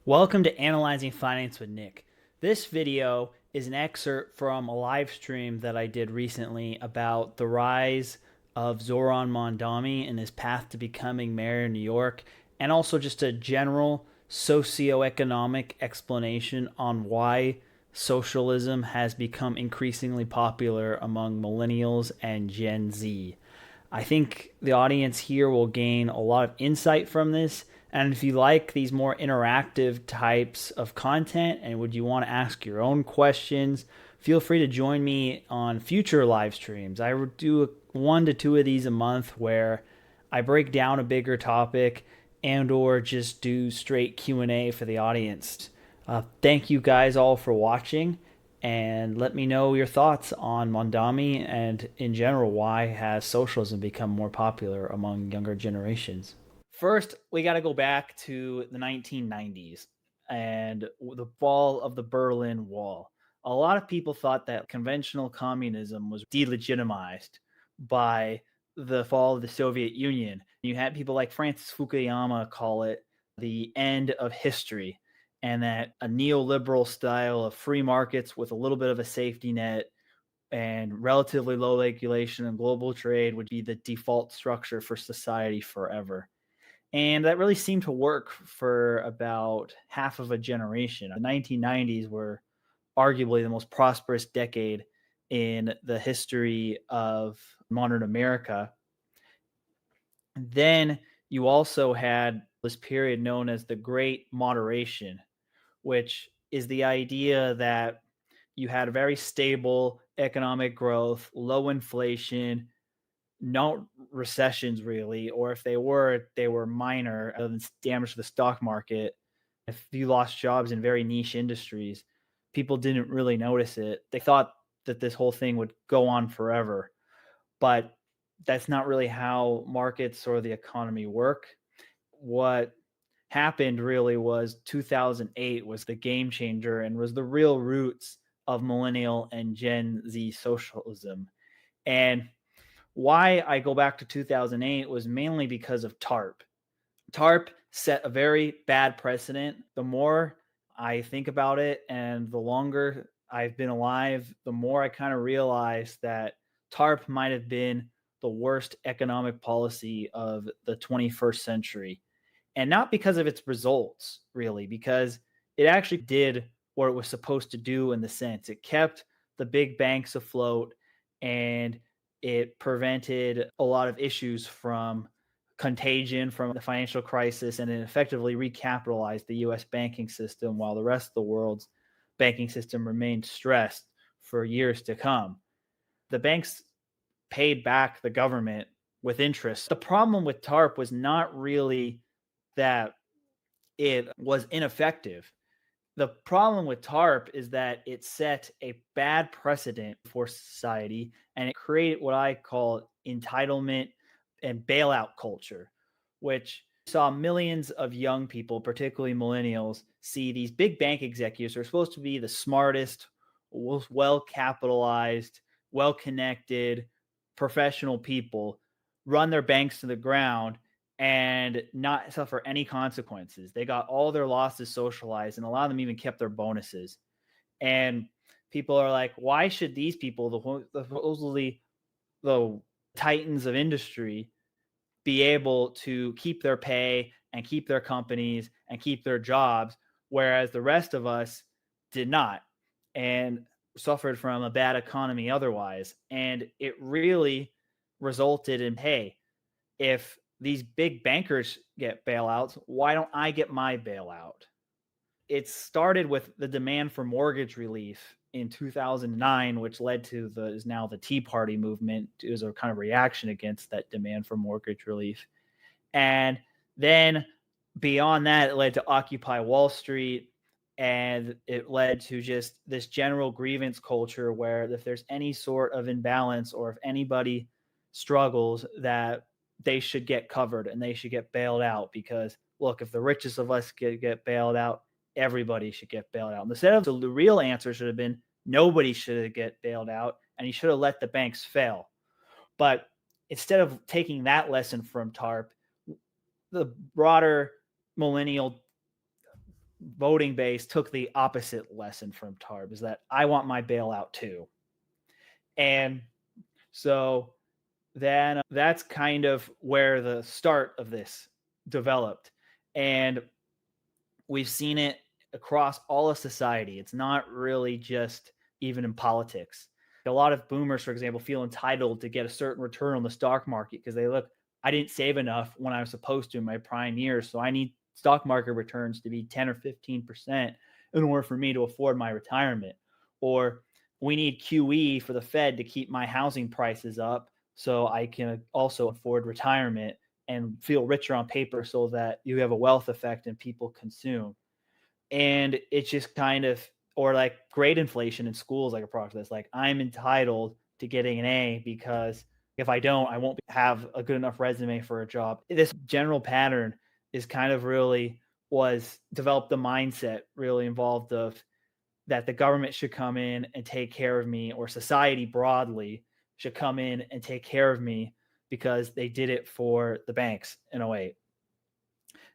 Welcome to Analyzing Finance with Nick. This video is an excerpt from a live stream that I did recently about the rise of Zohran Mamdani and his path to becoming mayor of New York, and also just a general socioeconomic explanation on why socialism has become increasingly popular among millennials and Gen Z. I think the audience here will gain a lot of insight from this. And if you like these more interactive types of content and would you want to ask your own questions, feel free to join me on future live streams. I do 1 to 2 of these a month where I break down a bigger topic and or just do straight Q&A for the audience. Thank you guys all for watching, and let me know your thoughts on Mamdani and in general why has socialism become more popular among younger generations. First, we got to go back to the 1990s and the fall of the Berlin Wall. A lot of people thought that conventional communism was delegitimized by the fall of the Soviet Union. You had people like Francis Fukuyama call it the end of history, and that a neoliberal style of free markets with a little bit of a safety net and relatively low regulation and global trade would be the default structure for society forever. And that really seemed to work for about half of a generation. The 1990s were arguably the most prosperous decade in the history of modern America. Then you also had this period known as the Great Moderation, which is the idea that you had a very stable economic growth, low inflation, no recessions really, or if they were minor, other than damage to the stock market. If you lost jobs in very niche industries, people didn't really notice it. They thought that this whole thing would go on forever, but that's not really how markets or the economy work. What happened really was 2008 was the game changer and was the real roots of millennial and Gen Z socialism. And why I go back to 2008 was mainly because of TARP. TARP set a very bad precedent. The more I think about it and the longer I've been alive, the more I kind of realize that TARP might have been the worst economic policy of the 21st century. And not because of its results, really, because it actually did what it was supposed to do in the sense it kept the big banks afloat and it prevented a lot of issues from contagion from the financial crisis, and it effectively recapitalized the US banking system while the rest of the world's banking system remained stressed for years to come. The banks paid back the government with interest. The problem with TARP was not really that it was ineffective. The problem with TARP is that it set a bad precedent for society and it created what I call entitlement and bailout culture, which saw millions of young people, particularly millennials, see these big bank executives who are supposed to be the smartest, well capitalized, well connected, professional people run their banks to the ground and not suffer any consequences. They got all their losses socialized, and a lot of them even kept their bonuses. And people are like, why should these people, the supposedly the titans of industry, be able to keep their pay and keep their companies and keep their jobs, whereas the rest of us did not and suffered from a bad economy otherwise? And it really resulted in, hey, if these big bankers get bailouts, why don't I get my bailout? It started with the demand for mortgage relief in 2009, which led to the is now the Tea Party movement. It was a kind of reaction against that demand for mortgage relief. And then beyond that, it led to Occupy Wall Street, and it led to just this general grievance culture where if there's any sort of imbalance or if anybody struggles, that they should get covered and they should get bailed out because look, if the richest of us get bailed out, everybody should get bailed out. And instead of the real answer should have been nobody should get bailed out and you should have let the banks fail. But instead of taking that lesson from TARP, the broader millennial voting base took the opposite lesson from TARP, is that I want my bailout too. And so then that's kind of where the start of this developed. And we've seen it across all of society. It's not really just even in politics. A lot of boomers, for example, feel entitled to get a certain return on the stock market because they look, I didn't save enough when I was supposed to in my prime years, so I need stock market returns to be 10 or 15% in order for me to afford my retirement. Or we need QE for the Fed to keep my housing prices up so I can also afford retirement and feel richer on paper so that you have a wealth effect and people consume. And it's just kind of, or like grade inflation in schools, like a product that's like, I'm entitled to getting an A because if I don't, I won't have a good enough resume for a job. This general pattern is kind of really was developed the mindset really involved of that the government should come in and take care of me, or society broadly should come in and take care of me because they did it for the banks in a way.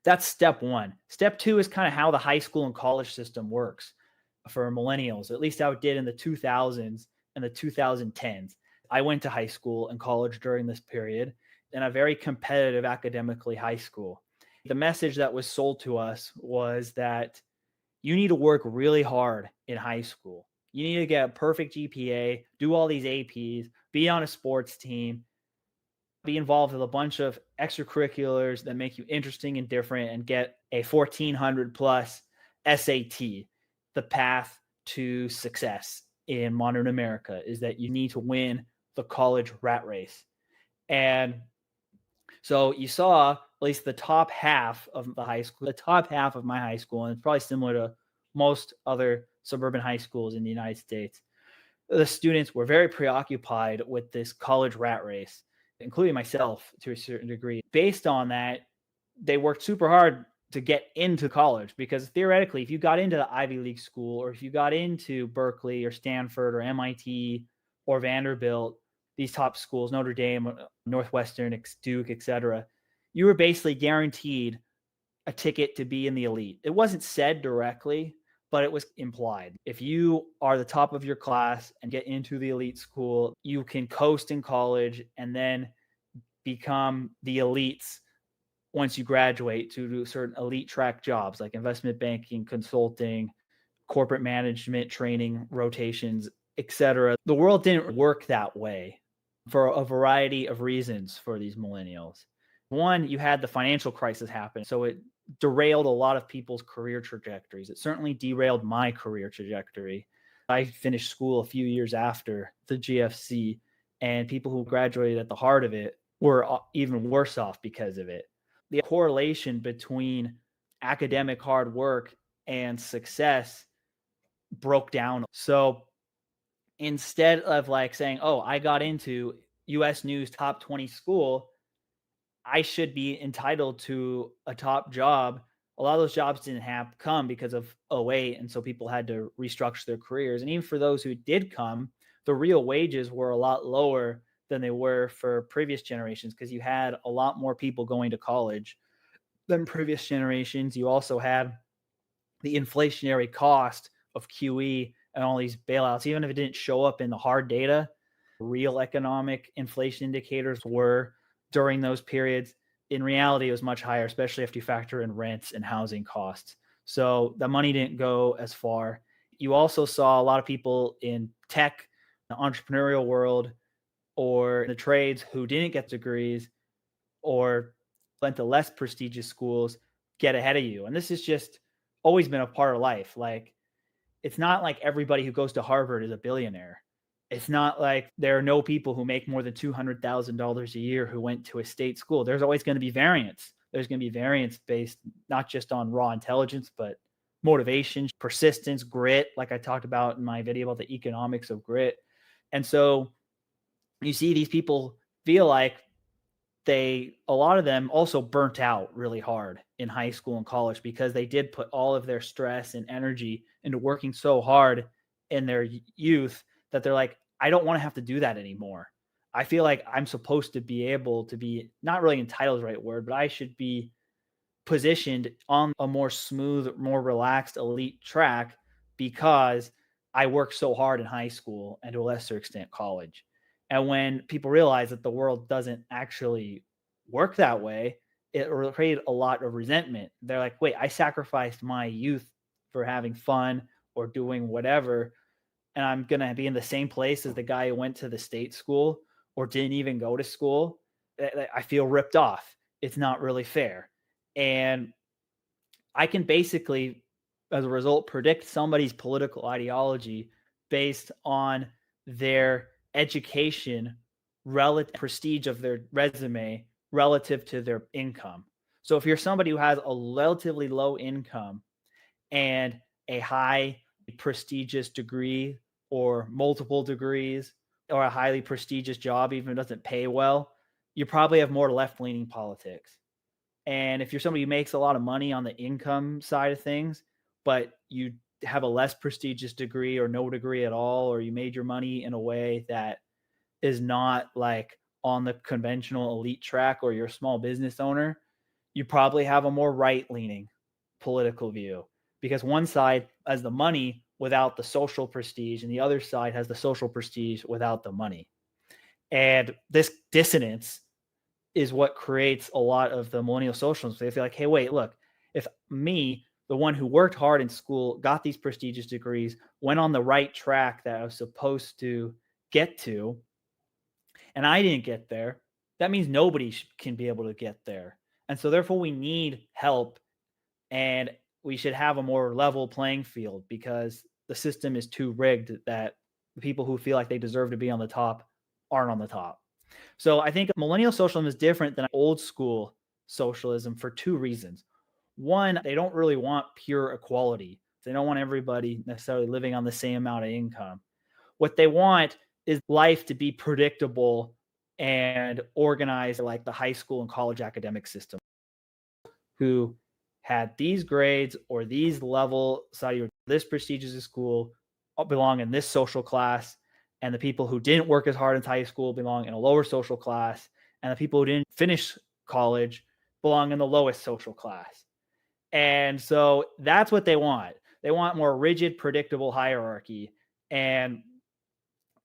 That's step one. Step two is kind of how the high school and college system works for millennials, at least how it did in the 2000s and the 2010s. I went to high school and college during this period in a very competitive academically high school. The message that was sold to us was that you need to work really hard in high school. You need to get a perfect GPA, do all these APs, be on a sports team, be involved with a bunch of extracurriculars that make you interesting and different, and get a 1400 plus SAT. The path to success in modern America is that you need to win the college rat race. And so you saw at least the top half of the high school, the top half of my high school, and it's probably similar to most other suburban high schools in the United States. The students were very preoccupied with this college rat race, including myself to a certain degree. Based on that, they worked super hard to get into college because theoretically, if you got into the Ivy League school, or if you got into Berkeley or Stanford or MIT or Vanderbilt, these top schools, Notre Dame, Northwestern, Duke, etc., you were basically guaranteed a ticket to be in the elite. It wasn't said directly, but it was implied. If you are the top of your class and get into the elite school, you can coast in college and then become the elites once you graduate to do certain elite track jobs like investment banking, consulting, corporate management, training, rotations, etc. The world didn't work that way for a variety of reasons for these millennials. One, you had the financial crisis happen, so it derailed a lot of people's career trajectories. It certainly derailed my career trajectory. I finished school a few years after the GFC, and people who graduated at the heart of it were even worse off because of it. The correlation between academic hard work and success broke down. So instead of like saying, oh, I got into US News top 20 school, I should be entitled to a top job. A lot of those jobs didn't come because of 08, and so people had to restructure their careers. And even for those who did come, the real wages were a lot lower than they were for previous generations because you had a lot more people going to college than previous generations. You also had the inflationary cost of QE and all these bailouts. Even if it didn't show up in the hard data, real economic inflation indicators were during those periods. In reality, it was much higher, especially if you factor in rents and housing costs. So the money didn't go as far. You also saw a lot of people in tech, the entrepreneurial world, or the trades who didn't get degrees or went to less prestigious schools get ahead of you. And this has just always been a part of life. Like, it's not like everybody who goes to Harvard is a billionaire. It's not like there are no people who make more than $200,000 a year who went to a state school. There's always going to be variance. There's going to be variance based not just on raw intelligence, but motivation, persistence, grit, like I talked about in my video about the economics of grit. And so you see these people feel like a lot of them also burnt out really hard in high school and college because they did put all of their stress and energy into working so hard in their youth that they're like, I don't want to have to do that anymore. I feel like I'm supposed to be able to be, not really entitled is the right word, but I should be positioned on a more smooth, more relaxed elite track because I worked so hard in high school and to a lesser extent college. And when people realize that the world doesn't actually work that way, it created a lot of resentment. They're like, wait, I sacrificed my youth for having fun or doing whatever, and I'm going to be in the same place as the guy who went to the state school or didn't even go to school. I feel ripped off. It's not really fair. And I can basically, as a result, predict somebody's political ideology based on their education, relative prestige of their resume relative to their income. So if you're somebody who has a relatively low income and a high prestigious degree or multiple degrees or a highly prestigious job, even if it doesn't pay well, you probably have more left-leaning politics. And if you're somebody who makes a lot of money on the income side of things, but you have a less prestigious degree or no degree at all, or you made your money in a way that is not like on the conventional elite track, or you're a small business owner, you probably have a more right-leaning political view, because one side has the money without the social prestige and the other side has the social prestige without the money. And this dissonance is what creates a lot of the millennial socialism. They feel like, hey, wait, look, if me, the one who worked hard in school, got these prestigious degrees, went on the right track that I was supposed to get to, and I didn't get there, that means nobody can be able to get there. And so therefore we need help, and we should have a more level playing field, because the system is too rigged that the people who feel like they deserve to be on the top aren't on the top. So I think millennial socialism is different than old school socialism for two reasons. One, they don't really want pure equality. They don't want everybody necessarily living on the same amount of income. What they want is life to be predictable and organized like the high school and college academic system, who had these grades or these level, so this prestigious school belong in this social class, and the people who didn't work as hard in high school belong in a lower social class, and the people who didn't finish college belong in the lowest social class. And so that's what they want. They want more rigid, predictable hierarchy, and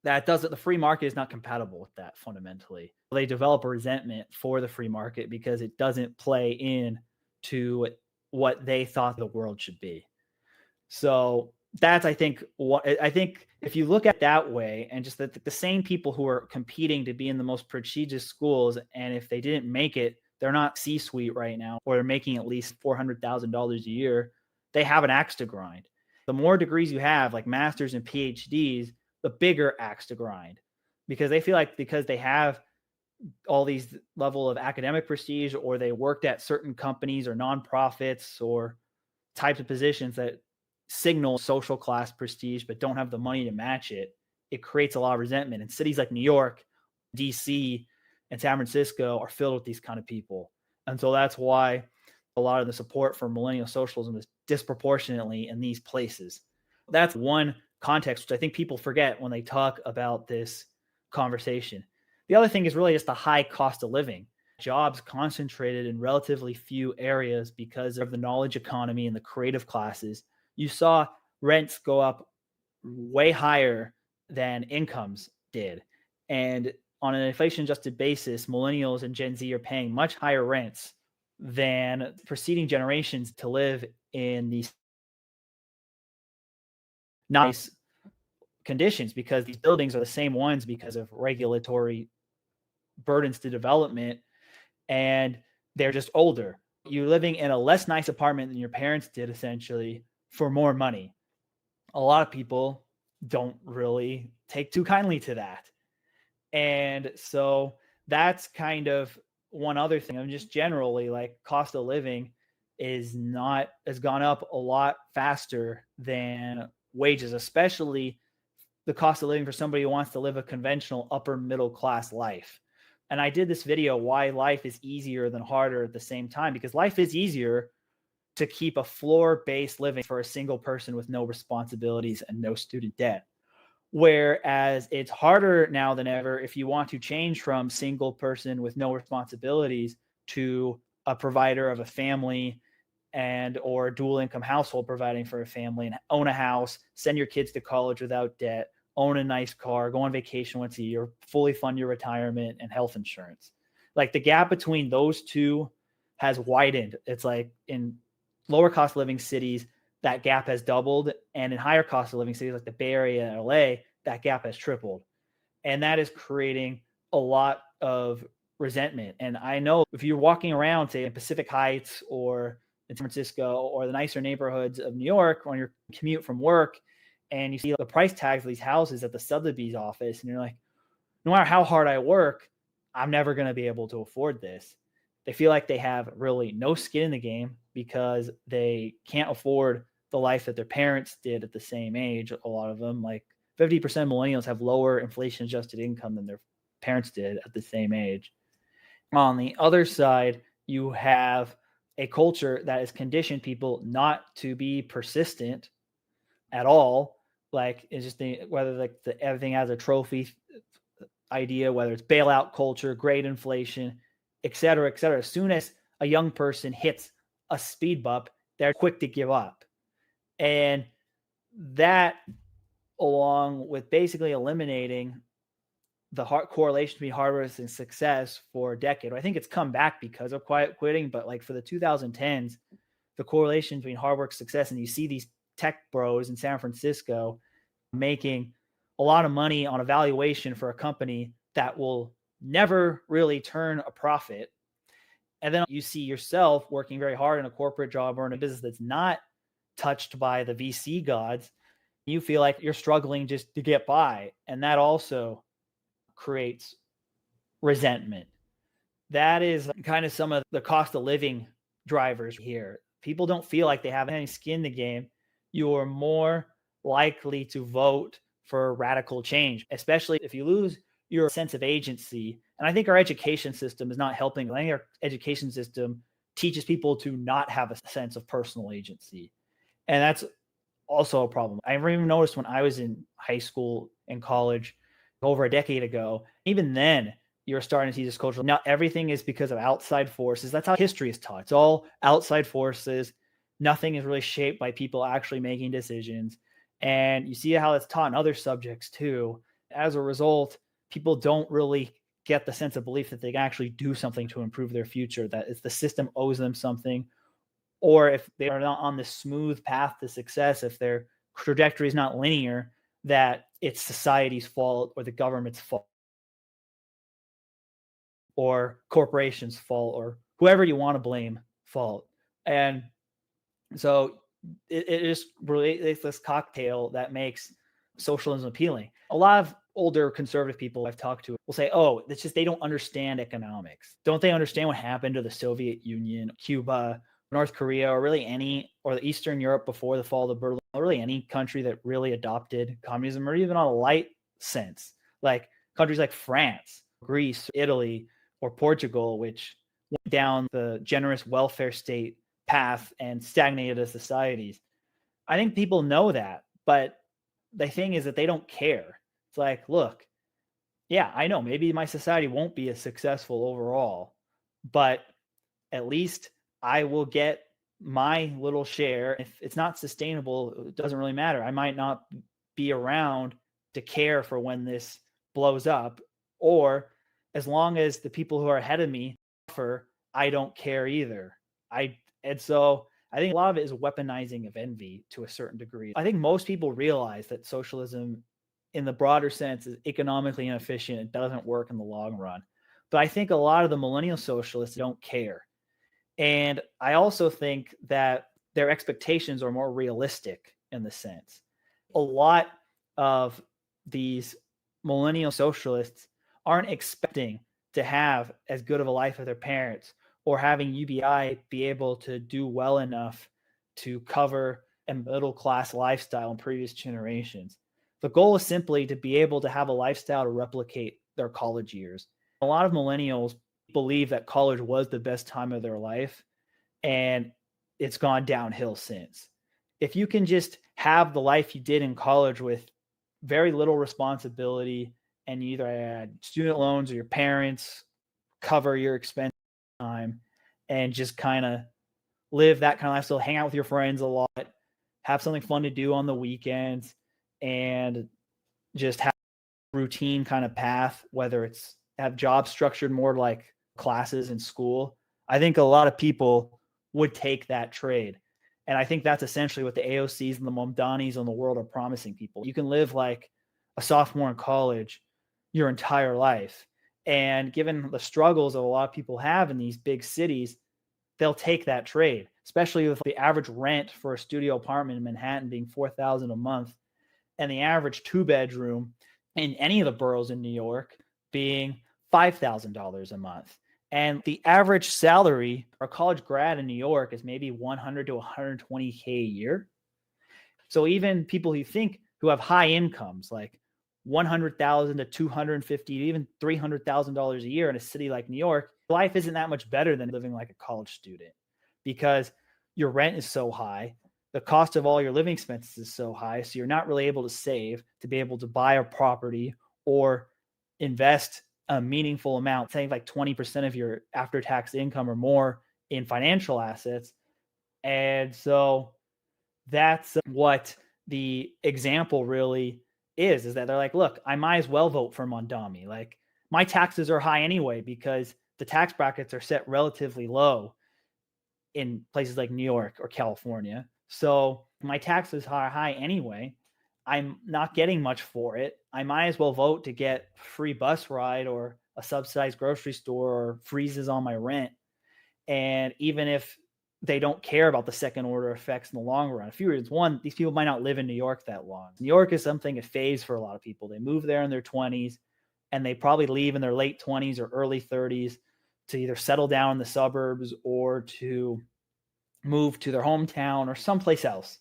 that doesn't, the free market is not compatible with that fundamentally. They develop a resentment for the free market because it doesn't play in to what they thought the world should be. So that's, I think, what I think if you look at it that way, and just that the same people who are competing to be in the most prestigious schools, and if they didn't make it, they're not C-suite right now, or they're making at least $400,000 a year, they have an axe to grind. The more degrees you have, like masters and PhDs, the bigger axe to grind, because they feel like because they have all these level of academic prestige, or they worked at certain companies or nonprofits or types of positions that signal social class prestige but don't have the money to match it, it creates a lot of resentment. And cities like New York, DC, and San Francisco are filled with these kind of people. And so that's why a lot of the support for millennial socialism is disproportionately in these places. That's one context, which I think people forget when they talk about this conversation. The other thing is really just the high cost of living. Jobs concentrated in relatively few areas because of the knowledge economy and the creative classes. You saw rents go up way higher than incomes did. And on an inflation adjusted basis, millennials and Gen Z are paying much higher rents than preceding generations to live in these nice conditions, because these buildings are the same ones because of regulatory burdens to development, and they're just older. You're living in a less nice apartment than your parents did, essentially, for more money. A lot of people don't really take too kindly to that. And so that's kind of one other thing. I mean, just generally, like, cost of living has gone up a lot faster than wages, especially the cost of living for somebody who wants to live a conventional upper middle class life. And I did this video, why life is easier than harder at the same time, because life is easier to keep a floor-based living for a single person with no responsibilities and no student debt. Whereas it's harder now than ever if you want to change from single person with no responsibilities to a provider of a family and or dual income household providing for a family and own a house, send your kids to college without debt, own a nice car, go on vacation once a year, fully fund your retirement and health insurance. Like the gap between those two has widened. It's like in lower cost living cities, that gap has doubled. And in higher cost of living cities like the Bay Area and LA, that gap has tripled. And that is creating a lot of resentment. And I know if you're walking around, say in Pacific Heights or in San Francisco or the nicer neighborhoods of New York on your commute from work, and you see the price tags of these houses at the Sotheby's office, and you're like, no matter how hard I work, I'm never going to be able to afford this. They feel like they have really no skin in the game because they can't afford the life that their parents did at the same age. A lot of them, like 50% of millennials, have lower inflation adjusted income than their parents did at the same age. On the other side, you have a culture that has conditioned people not to be persistent at all. Like it's just whether like everything has a trophy idea, whether it's bailout culture, great inflation, et cetera, et cetera. As soon as a young person hits a speed bump, they're quick to give up. And that, along with basically eliminating the correlation between hard work and success for a decade. I think it's come back because of quiet quitting, but like for the 2010s, the correlation between hard work success, and you see these tech bros in San Francisco making a lot of money on a valuation for a company that will never really turn a profit. And then you see yourself working very hard in a corporate job or in a business that's not touched by the VC gods. You feel like you're struggling just to get by. And that also creates resentment. That is kind of some of the cost of living drivers here. People don't feel like they have any skin in the game. You are more likely to vote for radical change, especially if you lose your sense of agency. And I think our education system is not helping. I think our education system teaches people to not have a sense of personal agency. And that's also a problem. I even noticed when I was in high school and college over a decade ago, even then, you're starting to see this culture. Not everything is because of outside forces. That's how history is taught. It's all outside forces. Nothing is really shaped by people actually making decisions. And you see how it's taught in other subjects too. As a result, people don't really get the sense of belief that they can actually do something to improve their future, that it's the system owes them something. Or if they are not on this smooth path to success, if their trajectory is not linear, that it's society's fault or the government's fault or corporations' fault or whoever you want to blame fault. And so it is really it's this cocktail that makes socialism appealing. A lot of older conservative people I've talked to will say, oh, it's just they don't understand economics. Don't they understand what happened to the Soviet Union, Cuba, North Korea, or really any, or the Eastern Europe before the fall of Berlin, or really any country that really adopted communism, or even on a light sense, like countries like France, Greece, Italy, or Portugal, which went down the generous welfare state path and stagnated as societies. I think people know that, but the thing is that they don't care. It's like, look, yeah, I know maybe my society won't be as successful overall, but at least I will get my little share. If it's not sustainable, it doesn't really matter. I might not be around to care for when this blows up, or as long as the people who are ahead of me suffer, I don't care either. And so I think a lot of it is weaponizing of envy to a certain degree. I think most people realize that socialism in the broader sense is economically inefficient. It doesn't work in the long run. But I think a lot of the millennial socialists don't care. And I also think that their expectations are more realistic in the sense. A lot of these millennial socialists aren't expecting to have as good of a life as their parents, or having UBI be able to do well enough to cover a middle class lifestyle in previous generations. The goal is simply to be able to have a lifestyle to replicate their college years. A lot of millennials believe that college was the best time of their life, and it's gone downhill since. If you can just have the life you did in college with very little responsibility, and you either had student loans or your parents cover your expense time, and just kind of live that kind of lifestyle, hang out with your friends a lot, have something fun to do on the weekends, and just have a routine kind of path, whether it's have jobs structured more like classes in school. I think a lot of people would take that trade. And I think that's essentially what the AOCs and the Mamdanis in the world are promising people. You can live like a sophomore in college your entire life. And given the struggles that a lot of people have in these big cities, they'll take that trade, especially with the average rent for a studio apartment in Manhattan being $4,000 a month, and the average 2-bedroom in any of the boroughs in New York being $5,000 a month. And the average salary for a college grad in New York is maybe 100 to 120K a year. So even people who have high incomes, like 100,000 to 250, even $300,000 a year in a city like New York, life isn't that much better than living like a college student, because your rent is so high. The cost of all your living expenses is so high. So you're not really able to save to be able to buy a property or invest a meaningful amount, say like 20% of your after-tax income or more in financial assets. And so that's what the example really is that they're like, look, I might as well vote for Mamdani. Like, my taxes are high anyway because the tax brackets are set relatively low in places like New York or California. So my taxes are high anyway. I'm not getting much for it. I might as well vote to get a free bus ride or a subsidized grocery store or freezes on my rent. And even if they don't care about the second order effects in the long run, a few reasons. One, these people might not live in New York that long. New York is something, a phase for a lot of people. They move there in their 20s and they probably leave in their late 20s or early 30s to either settle down in the suburbs or to move to their hometown or someplace else.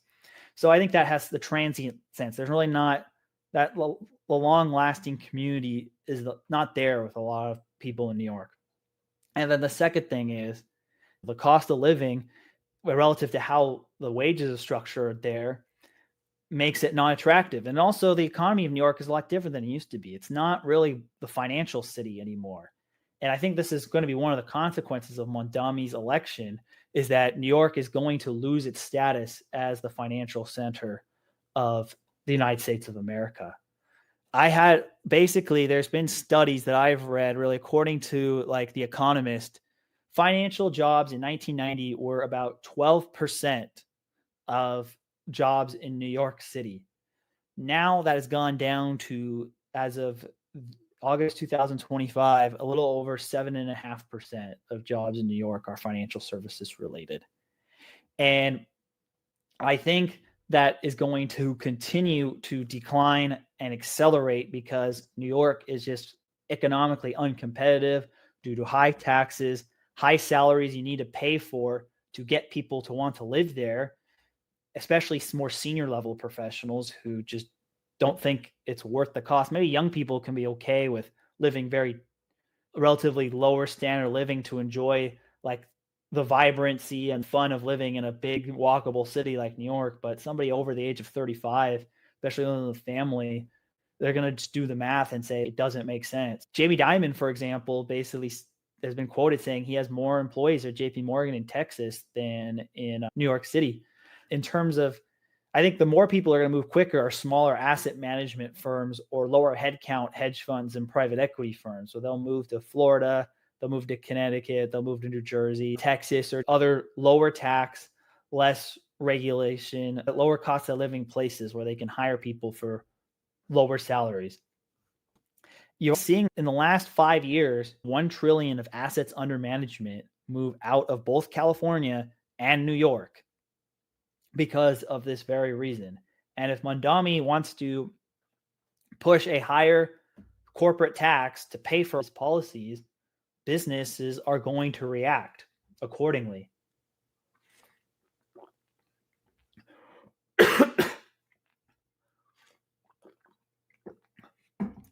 So I think that has the transient sense. There's really not that the long-lasting community is not there with a lot of people in New York. And then the second thing is the cost of living relative to how the wages are structured there makes it not attractive. And also the economy of New York is a lot different than it used to be. It's not really the financial city anymore. And I think this is going to be one of the consequences of Mamdani's election, is that New York is going to lose its status as the financial center of the United States of America. There's been studies that I've read, really, according to like The Economist, financial jobs in 1990 were about 12% of jobs in New York City. Now that has gone down to, as of August 2025, a little over 7.5% of jobs in New York are financial services related. And I think that is going to continue to decline and accelerate because New York is just economically uncompetitive due to high taxes, high salaries you need to pay for to get people to want to live there, especially more senior level professionals who just don't think it's worth the cost. Maybe young people can be okay with living very relatively lower standard living to enjoy like the vibrancy and fun of living in a big walkable city like New York. But somebody over the age of 35, especially with a family, they're going to just do the math and say it doesn't make sense. Jamie Dimon, for example, basically has been quoted saying he has more employees at JP Morgan in Texas than in New York City. In terms of, I think the more people are going to move quicker are smaller asset management firms or lower headcount hedge funds and private equity firms. So they'll move to Florida, they'll move to Connecticut, they'll move to New Jersey, Texas, or other lower tax, less regulation, lower cost of living places where they can hire people for lower salaries. You're seeing in the last 5 years, 1 trillion of assets under management move out of both California and New York because of this very reason. And if Mamdani wants to push a higher corporate tax to pay for his policies, businesses are going to react accordingly.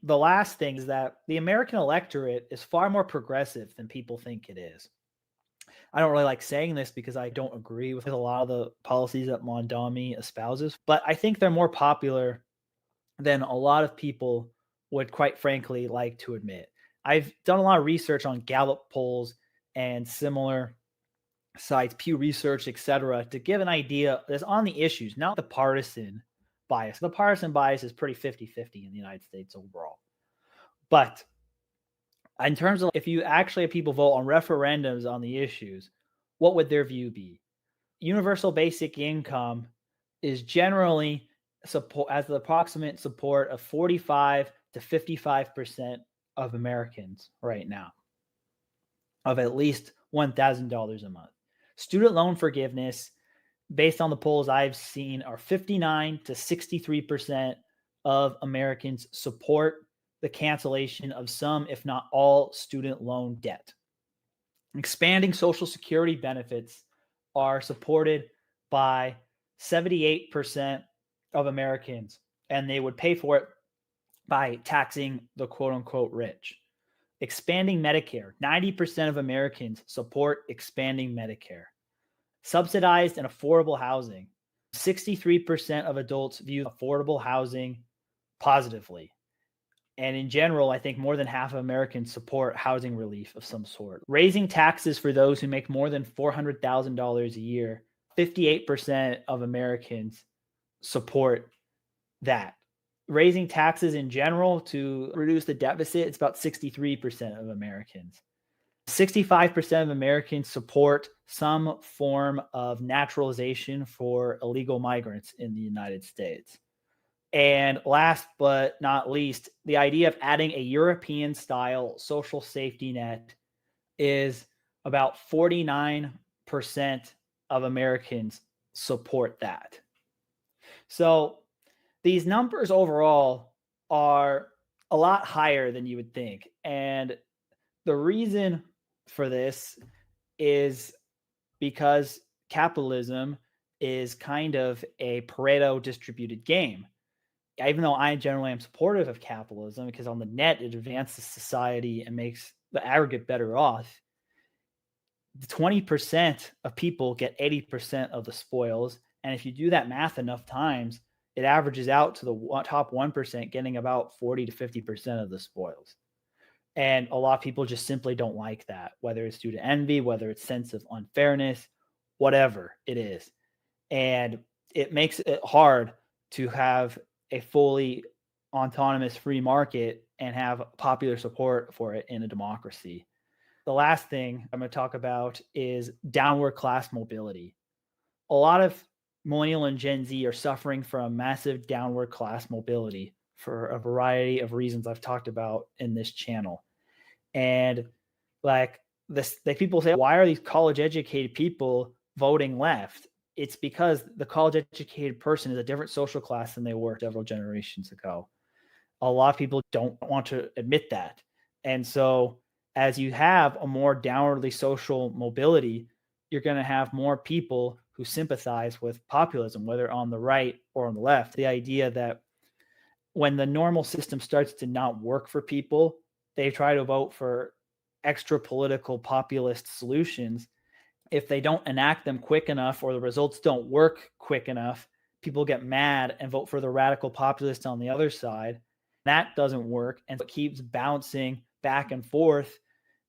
The last thing is that the American electorate is far more progressive than people think it is. I don't really like saying this because I don't agree with a lot of the policies that Mamdani espouses, but I think they're more popular than a lot of people would, quite frankly, like to admit. I've done a lot of research on Gallup polls and similar sites, Pew Research, etc., to give an idea that's on the issues, not the partisan bias. The partisan bias is pretty 50-50 in the United States overall. But in terms of if you actually have people vote on referendums on the issues, what would their view be? Universal basic income is generally support as the approximate support of 45 to 55% of Americans right now, of at least $1,000 a month. Student loan forgiveness, based on the polls I've seen, are 59 to 63% of Americans support the cancellation of some, if not all, student loan debt. Expanding Social Security benefits are supported by 78% of Americans, and they would pay for it by taxing the quote unquote rich. Expanding Medicare, 90% of Americans support expanding Medicare. Subsidized and affordable housing, 63% of adults view affordable housing positively. And in general, I think more than half of Americans support housing relief of some sort. Raising taxes for those who make more than $400,000 a year, 58% of Americans support that. Raising taxes in general to reduce the deficit, it's about 63% of Americans. 65% of Americans support some form of naturalization for illegal migrants in the United States. And last but not least, the idea of adding a European-style social safety net is about 49% of Americans support that. So these numbers overall are a lot higher than you would think. And the reason for this is because capitalism is kind of a Pareto distributed game. Even though I generally am supportive of capitalism because on the net it advances society and makes the aggregate better off, 20% of people get 80% of the spoils. And if you do that math enough times, it averages out to the top 1% getting about 40 to 50% of the spoils. And a lot of people just simply don't like that, whether it's due to envy, whether it's sense of unfairness, whatever it is. And it makes it hard to have a fully autonomous free market and have popular support for it in a democracy. The last thing I'm going to talk about is downward class mobility. A lot of Millennial and Gen Z are suffering from massive downward class mobility for a variety of reasons I've talked about in this channel. And like people say, why are these college educated people voting left? It's because the college educated person is a different social class than they were several generations ago. A lot of people don't want to admit that. And so as you have a more downwardly social mobility, you're going to have more people who sympathize with populism, whether on the right or on the left. The idea that when the normal system starts to not work for people, they try to vote for extra political populist solutions. If they don't enact them quick enough or the results don't work quick enough, people get mad and vote for the radical populist on the other side. That doesn't work. And it keeps bouncing back and forth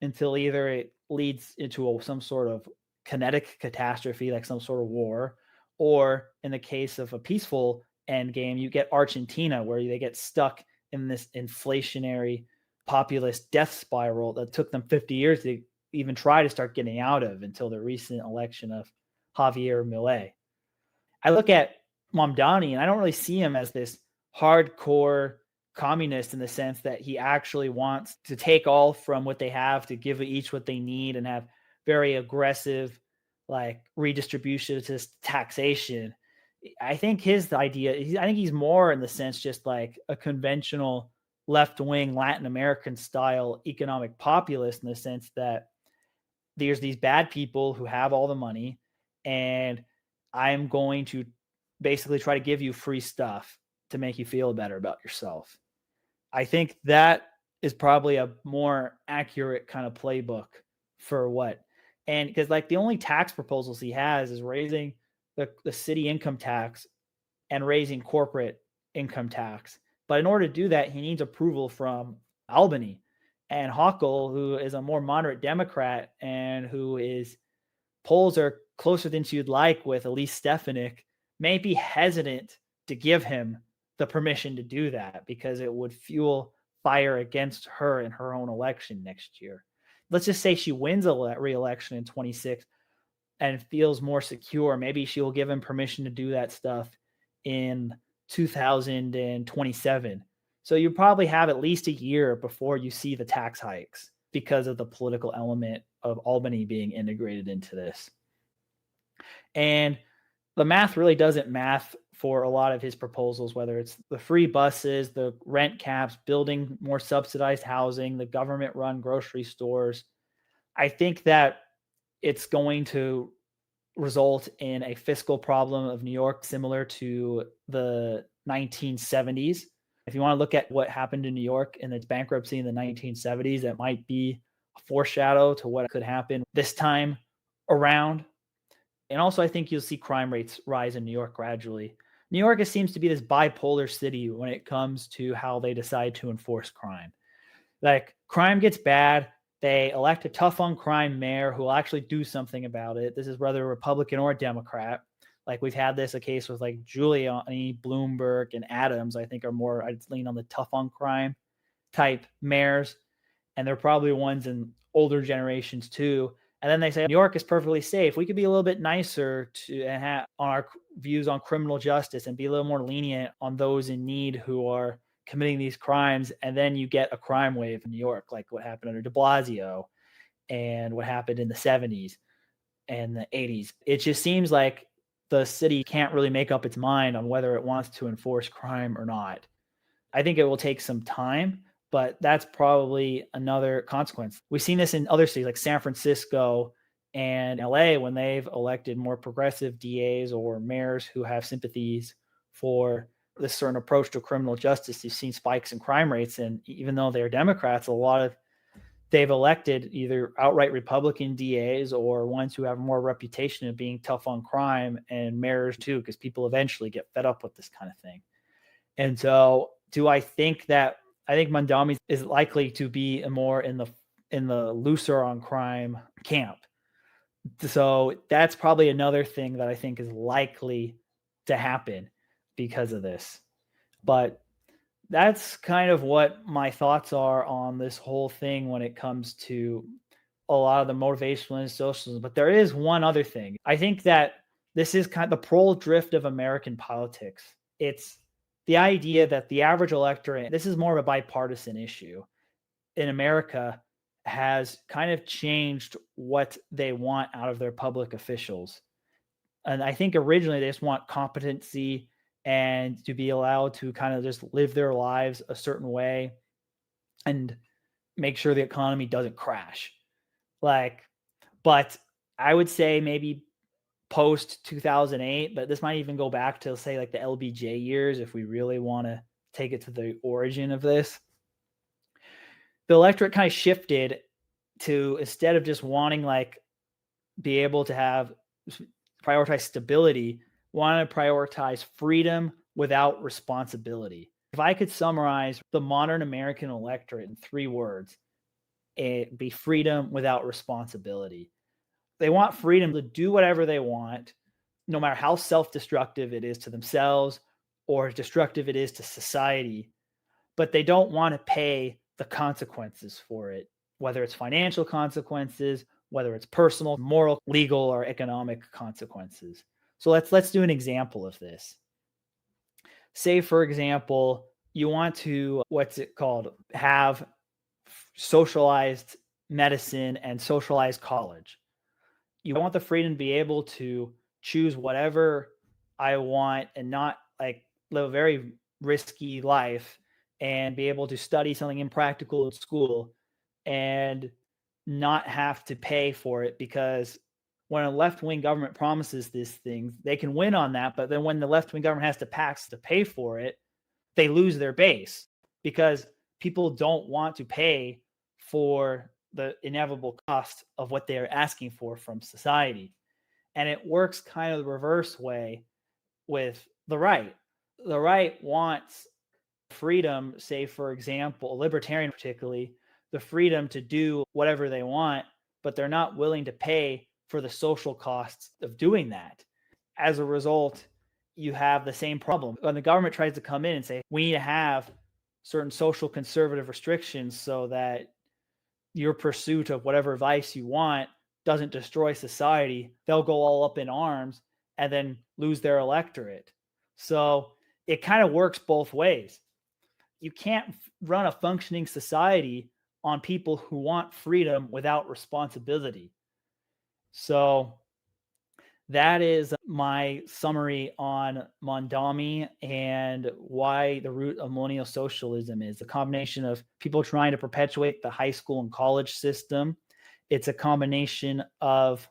until either it leads into some sort of kinetic catastrophe, like some sort of war, or in the case of a peaceful end game, you get Argentina, where they get stuck in this inflationary populist death spiral that took them 50 years to even try to start getting out of until the recent election of Javier Milei. I look at Mamdani and I don't really see him as this hardcore communist in the sense that he actually wants to take all from what they have to give each what they need and have very aggressive like redistributionist taxation. I think his idea, I think he's more in the sense just like a conventional left-wing Latin American style economic populist in the sense that there's these bad people who have all the money and I'm going to basically try to give you free stuff to make you feel better about yourself. I think that is probably a more accurate kind of playbook for what. And because like the only tax proposals he has is raising the city income tax and raising corporate income tax. But in order to do that, he needs approval from Albany and Hochul, who is a more moderate Democrat and who is polls are closer than you'd like with Elise Stefanik, may be hesitant to give him the permission to do that because it would fuel fire against her in her own election next year. Let's just say she wins a re-election in 26 and feels more secure. Maybe she'll give him permission to do that stuff in 2027. So you probably have at least a year before you see the tax hikes because of the political element of Albany being integrated into this. And the math really doesn't math for a lot of his proposals, whether it's the free buses, the rent caps, building more subsidized housing, the government-run grocery stores. I think that it's going to result in a fiscal problem of New York similar to the 1970s. If you want to look at what happened in New York in its bankruptcy in the 1970s, that might be a foreshadow to what could happen this time around. And also, I think you'll see crime rates rise in New York gradually. New York seems to be this bipolar city when it comes to how they decide to enforce crime. Like, crime gets bad, they elect a tough on crime mayor who will actually do something about it. This is whether a Republican or a Democrat. Like, we've had this a case with like Giuliani, Bloomberg, and Adams, I think are more, I'd lean on the tough on crime type mayors. And they're probably ones in older generations too. And then they say New York is perfectly safe. We could be a little bit nicer to on our views on criminal justice and be a little more lenient on those in need who are committing these crimes. And then you get a crime wave in New York, like what happened under de Blasio and what happened in the 70s and the 80s. It just seems like the city can't really make up its mind on whether it wants to enforce crime or not. I think it will take some time, but that's probably another consequence. We've seen this in other cities like San Francisco and LA when they've elected more progressive DAs or mayors who have sympathies for this certain approach to criminal justice. You've seen spikes in crime rates. And even though they're Democrats, they've elected either outright Republican DAs or ones who have more reputation of being tough on crime, and mayors too, because people eventually get fed up with this kind of thing. And so I think Mamdani is likely to be more in the looser on crime camp. So that's probably another thing that I think is likely to happen because of this. But that's kind of what my thoughts are on this whole thing when it comes to a lot of the motivational socialism. But there is one other thing. I think that this is kind of the prole drift of American politics. It's the idea that the average electorate, this is more of a bipartisan issue in America, has kind of changed what they want out of their public officials. And I think originally they just want competency and to be allowed to kind of just live their lives a certain way and make sure the economy doesn't crash. But I would say maybe post 2008, but this might even go back to say like the LBJ years if we really want to take it to the origin of this. The electorate kind of shifted to, instead of just wanting be able to have prioritize stability, want to prioritize freedom without responsibility. If I could summarize the modern American electorate in 3 words, it'd be freedom without responsibility. They want freedom to do whatever they want, no matter how self-destructive it is to themselves or as destructive it is to society, but they don't want to pay the consequences for it, whether it's financial consequences, whether it's personal, moral, legal, or economic consequences. So let's do an example of this. Say, for example, you want to, have socialized medicine and socialized college. You want the freedom to be able to choose whatever I want and not live a very risky life and be able to study something impractical at school and not have to pay for it, because when a left-wing government promises these things, they can win on that. But then when the left-wing government has to tax to pay for it, they lose their base because people don't want to pay for the inevitable cost of what they're asking for from society. And it works kind of the reverse way with the right. The right wants freedom, say, for example, libertarian particularly, the freedom to do whatever they want, but they're not willing to pay for the social costs of doing that. As a result, you have the same problem. When the government tries to come in and say, we need to have certain social conservative restrictions so that your pursuit of whatever vice you want doesn't destroy society, they'll go all up in arms and then lose their electorate. So it kind of works both ways. You can't run a functioning society on people who want freedom without responsibility. So that is my summary on Mamdani and why the root of millennial socialism is a combination of people trying to perpetuate the high school and college system. It's a combination of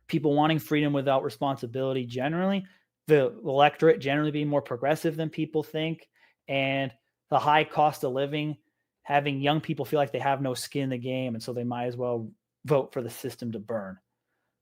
people wanting freedom without responsibility generally, the electorate generally being more progressive than people think, and the high cost of living, having young people feel like they have no skin in the game, and so they might as well vote for the system to burn.